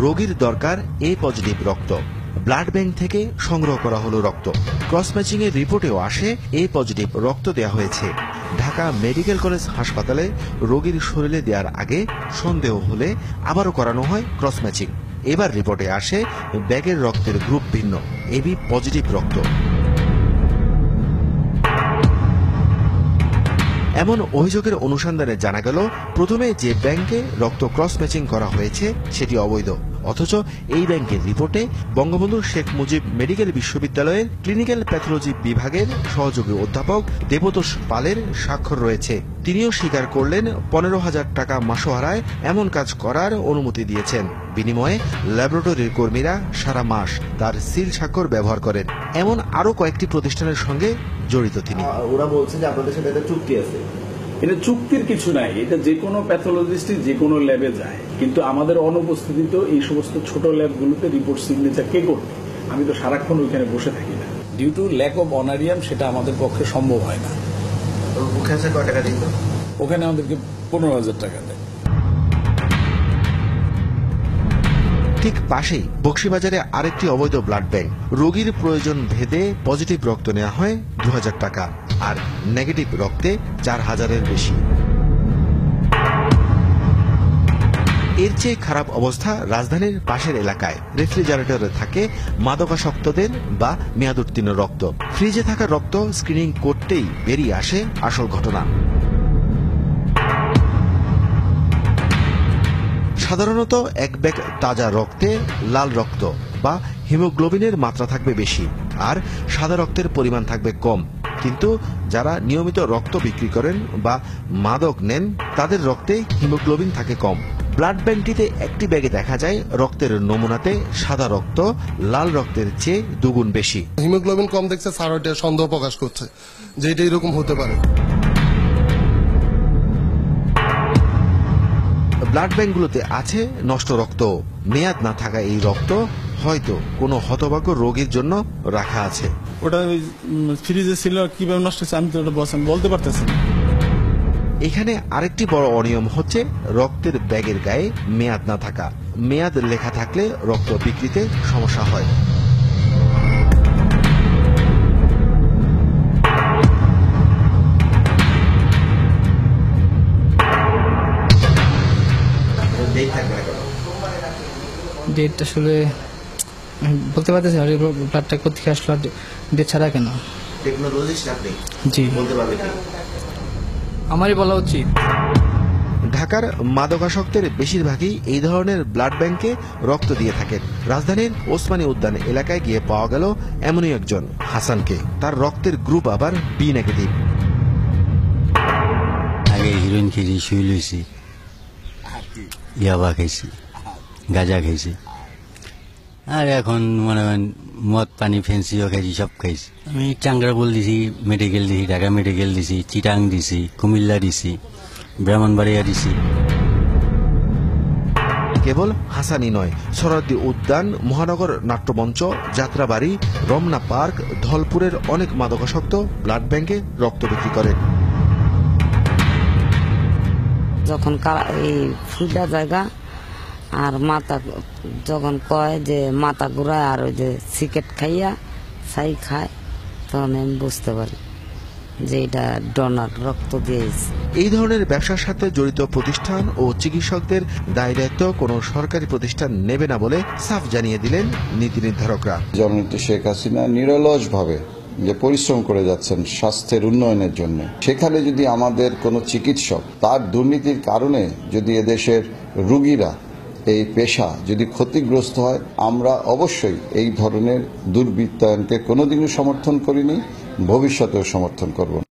রোগীর দরকার এ পজিটিভ রক্ত। ব্লাড ব্যাংক থেকে সংগ্রহ করা হলো রক্ত। ক্রস ম্যাচিং এর রিপোর্টেও আসে এ পজিটিভ রক্ত দেয়া হয়েছে। ঢাকা মেডিকেল কলেজ হাসপাতালে রোগীর শরীরে দেওয়ার আগে সন্দেহ হলে আবারও করানো হয় ক্রস ম্যাচিং। এবার রিপোর্টে আসে ব্যাগের রক্তের গ্রুপ ভিন্ন, এবি পজিটিভ রক্ত। এমন অভিযোগের অনুসন্ধানে জানা গেল, প্রথমে যে ব্যাংকে রক্ত ক্রস ম্যাচিং করা হয়েছে সেটি অবৈধ, অথচ এই ব্যাংকের রিপোর্টে বঙ্গবন্ধু শেখ মুজিব মেডিকেল বিশ্ববিদ্যালয়ের ক্লিনিক্যাল প্যাথোলজি বিভাগের সহযোগী অধ্যাপক দেবতোষ পালের স্বাক্ষর রয়েছে। তিনিও স্বীকার করলেন 15,000 টাকা মাসোহারায় এমন কাজ করার অনুমতি দিয়েছেন। বিনিময়ে ল্যাবরেটরির কর্মীরা সারা মাস তার সিল স্বাক্ষর ব্যবহার করেন। এমন আরো কয়েকটি প্রতিষ্ঠানের সঙ্গে জড়িত তিনি। ওরা বলছে যে আপনাদের সাথে একটা চুক্তি আছে। এটা চুক্তির কিছু নাই, এটা যে কোনো প্যাথোলজিস্টই যে কোনো ল্যাবে যায়, কিন্তু আমাদের অনুপস্থিতিতে এই সমস্ত ছোট ল্যাবগুলোতে রিপোর্ট সিগনেচার কে করবে? আমি তো সারাক্ষণ ওইখানে বসে থাকি না। Due to lack of honorarium সেটা আমাদের পক্ষে সম্ভব হয় না। ওখানে কয় টাকা দিত? ওখানে আমাদেরকে 15,000 টাকা দেয়। ঠিক পাশেই বকশীবাজারে আরেকটি অবৈধ ব্লাড ব্যাংক। রোগীর প্রয়োজন ভেদে পজিটিভ রক্ত নেওয়া হয় 2,000 টাকা, আর নেগেটিভ রক্তে 4,000-এর বেশি। এর চেয়ে খারাপ অবস্থা রাজধানীর পাশের এলাকায়। রেফ্রিজারেটরে থাকে মাদকাসক্তদের বা মেয়াদোত্তীর্ণ রক্ত। ফ্রিজে থাকা রক্ত স্ক্রিনিং করতেই বেরিয়ে আসে আসল ঘটনা। সাধারণত এক ব্যাগ তাজা রক্তে লাল রক্ত বা হিমোগ্লোবিনের মাত্রা থাকবে বেশি, আর সাদা রক্তের পরিমাণ থাকবে কম। কিন্তু যারা নিয়মিত রক্ত বিক্রি করেন বা মাদক নেন, তাদের রক্তে হিমোগ্লোবিন থাকে কম। ব্লাড ব্যাংকটিতে একটি ব্যাগে দেখা যায় রক্তের নমুনাতে সাদা রক্ত লাল রক্তের চেয়ে দুগুণ বেশি। হিমোগ্লোবিন কম দেখছে, স্যার ওইটা সন্দেহ প্রকাশ করছে যে এটা এরকম হতে পারে। ব্লাড ব্যাংকগুলোতে আছে নষ্ট রক্ত। মেয়াদ না থাকা এই রক্ত হয়তো কোনো হতভাগ্য রোগীর জন্য রাখা আছে। ওটা ফ্রিজে ছিল, কিভাবে নষ্ট হচ্ছে আমি তো ওটা বলতে পারতেছি না। এখানে আরেকটি বড় অনিয়ম হচ্ছে রক্তের ব্যাগের গায়ে মেয়াদ না থাকা। মেয়াদ লেখা থাকলে রক্ত বিক্রিতে সমস্যা হয়। ডেট আসলে বলতে পারতেছি না, ব্লাডটা কোথেকে আসলো, ডেট ছাড়া কেন? টেকনোলজিস্ট আপনি, জি বলতে পারবেন কি? আমারই বলা উচিত। ঢাকার মাদকাসক্তের বেশিরভাগই এই ধরনের ব্লাড ব্যাংকে রক্ত দিয়ে থাকেন। রাজধানীর ওসমানী উদ্যান এলাকায় গিয়ে পাওয়া গেল এমনই একজন হাসানকে। তার রক্তের গ্রুপ আবার বি নেগেটিভ। আগে হিরোইন খেয়েছি, শুই লইছি, ইয়াবা খাইছি, গাঁজা খাইছি, আর এখন মনে হয় মদ পানি ফেন্সিও খাইছি, সব খাইছি। আমি টাঙ্গারপুল দিছি, মেডিকেল দিছি, ঢাকা মেডিকেল দিছি, চিটাং দিছি, কুমিল্লা দিছি, ব্রাহ্মণবাড়িয়া দিছি। কেবল হাসানই নয়, সোহরাওয়ার্দী উদ্যান, মহানগর নাট্যমঞ্চ, যাত্রাবাড়ি, রমনা পার্ক, ধলপুরের অনেক মাদকাসক্ত ব্লাড ব্যাংকে রক্ত বিক্রি করেন। যখন এই ফুটা জায়গা আর মাথা যখন কয় যে মাথা ঘুরায় আর ওই যে সিগারেট খাইয়া ছাই খায়, তখন আমি বুঝতে পারি যে এটা ডোনার, রক্ত দিয়েছে। এই ধরনের ব্যবসার সাথে জড়িত প্রতিষ্ঠান ও চিকিৎসকদের দায় দায়িত্ব কোনো সরকারি প্রতিষ্ঠান নেবে না বলে সাফ জানিয়ে দিলেন নীতি নির্ধারকরা। জননেত্রী শেখ হাসিনা নিরলসভাবে যে পরিশ্রম করে যাচ্ছেন স্বাস্থ্যের উন্নয়নের জন্য, সেখানে যদি আমাদের কোনো চিকিৎসক তার দুর্নীতির কারণে যদি এদেশের রোগীরা এই পেশা যদি ক্ষতিগ্রস্ত হয়, আমরা অবশ্যই এই ধরনের দুর্বৃত্তায়নকে কোনোদিনও সমর্থন করিনি, ভবিষ্যতেও সমর্থন করব না।